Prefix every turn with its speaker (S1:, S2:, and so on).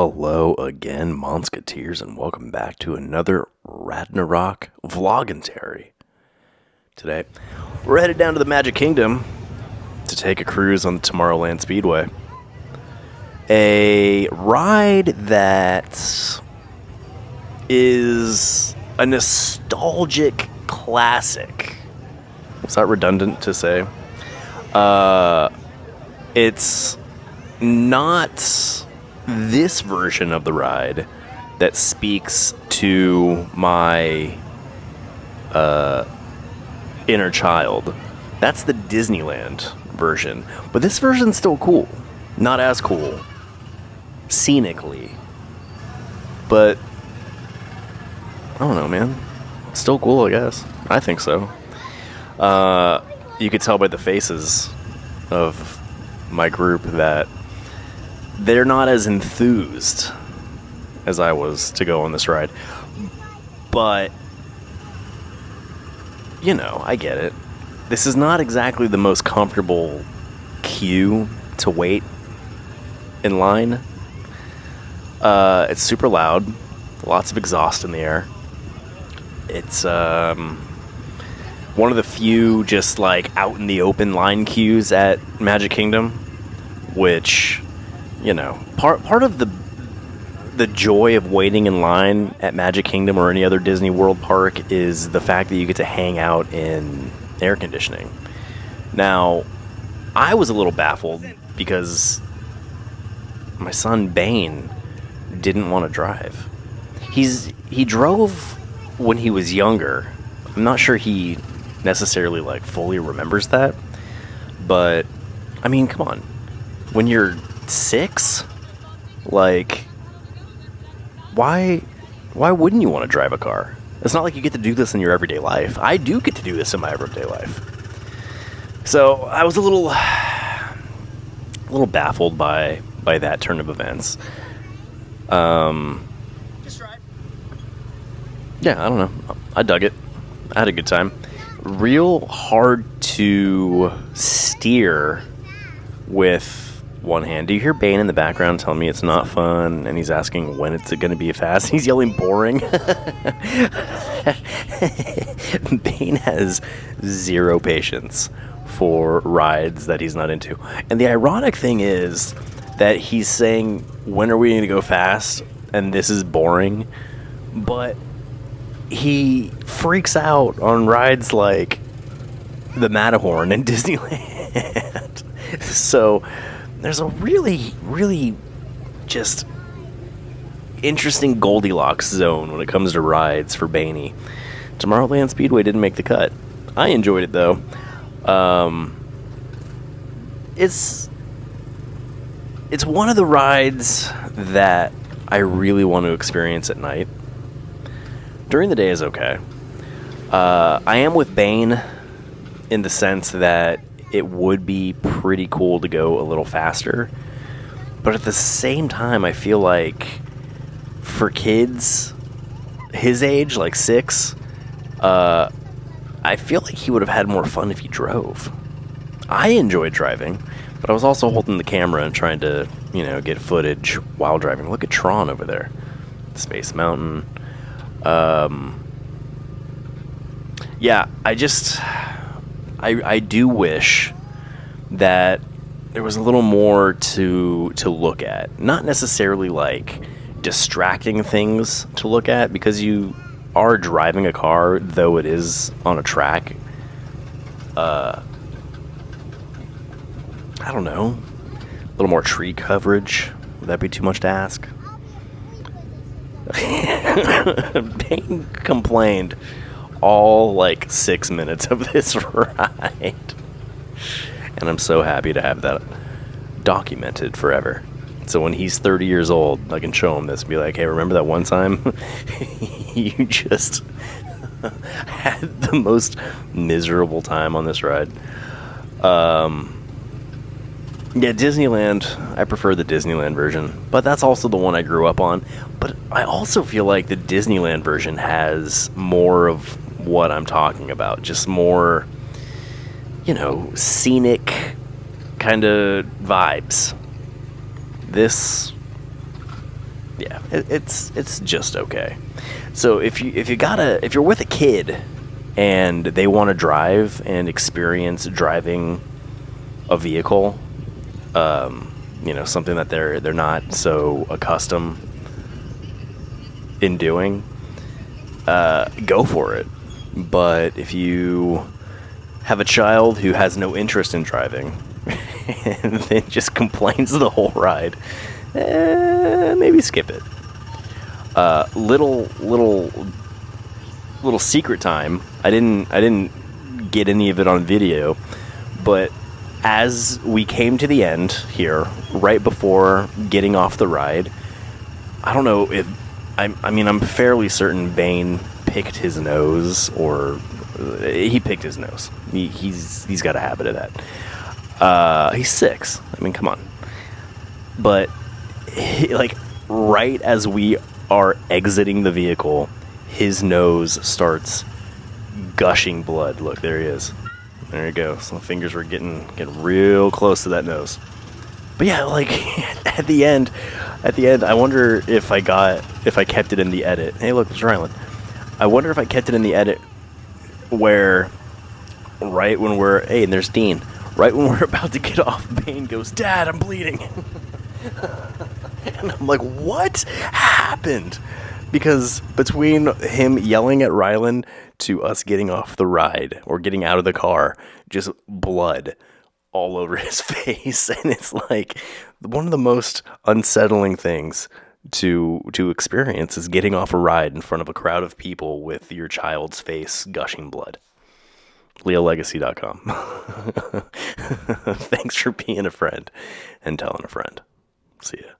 S1: Hello again, Monsketeers, and welcome back to another Ragnarok Vloggentary. Today, we're headed down to the Magic Kingdom to take a cruise on the Tomorrowland Speedway. A ride that is a nostalgic classic. Is that redundant to say? It's not this version of the ride that speaks to my inner child. That's the Disneyland version. But this version's still cool. Not as cool. Scenically. But I don't know, man. Still cool, I guess. I think so. You could tell by the faces of my group that they're not as enthused as I was to go on this ride. But, you know, I get it. This is not exactly the most comfortable queue to wait in line. It's super loud. Lots of exhaust in the air. It's one of the few just like out in the open line queues at Magic Kingdom, which, you know, part of the joy of waiting in line at Magic Kingdom or any other Disney World park is the fact that you get to hang out in air conditioning. Now, I was a little baffled because my son Bane didn't want to drive. He drove when he was younger. I'm not sure he necessarily like fully remembers that, but I mean, come on. When you're 6, like, why wouldn't you want to drive a car? It's not like you get to do this in your everyday life. I do get to do this in my everyday life. So I was a little baffled by that turn of events.
S2: Just right.
S1: Yeah, I don't know. I dug it. I had a good time. Real hard to steer with one hand. Do you hear Bane in the background telling me it's not fun, and he's asking when it's going to be fast? He's yelling boring. Bane has zero patience for rides that he's not into. And the ironic thing is that he's saying, when are we going to go fast? And this is boring. But he freaks out on rides like the Matterhorn in Disneyland. So there's a really, really just interesting Goldilocks zone when it comes to rides for Baney. Tomorrowland Speedway didn't make the cut. I enjoyed it, though. It's one of the rides that I really want to experience at night. During the day is okay. I am with Bane in the sense that it would be pretty cool to go a little faster. But at the same time, I feel like for kids his age, like 6, I feel like he would have had more fun if he drove. I enjoyed driving, but I was also holding the camera and trying to, you know, get footage while driving. Look at Tron over there. Space Mountain. Yeah, I do wish that there was a little more to look at. Not necessarily like distracting things to look at, because you are driving a car, though it is on a track. I don't know. A little more tree coverage. Would that be too much to ask? Bane complained all like 6 minutes of this ride. And I'm so happy to have that documented forever. So when he's 30 years old, I can show him this and be like, hey, remember that one time you just had the most miserable time on this ride? Yeah, Disneyland, I prefer the Disneyland version, but that's also the one I grew up on. But I also feel like the Disneyland version has more of what I'm talking about, just more, you know, scenic kind of vibes. This Yeah, it's just okay. So if you're with a kid and they want to drive and experience driving a vehicle, something that they're not so accustomed in doing, go for it. But if you have a child who has no interest in driving and then just complains the whole ride, maybe skip it. Little secret time. I didn't get any of it on video, but as we came to the end here, right before getting off the ride, I don't know if I'm fairly certain Bane picked his nose, or he picked his nose. He's got a habit of that. He's 6. I mean, come on. But right as we are exiting the vehicle, his nose starts gushing blood. Look, there he is. There you go. So the fingers were getting real close to that nose. But yeah, at the end, I wonder if I kept it in the edit. Hey, look, there's Ryland. I wonder if I kept it in the edit where, right when and there's Dean. Right when we're about to get off, Bane goes, "Dad, I'm bleeding." And I'm like, what happened? Because between him yelling at Ryland to us getting off the ride or getting out of the car, just blood all over his face. And it's like one of the most unsettling things to experience is getting off a ride in front of a crowd of people with your child's face gushing blood. LealLegacy.com. Thanks for being a friend and telling a friend. See ya.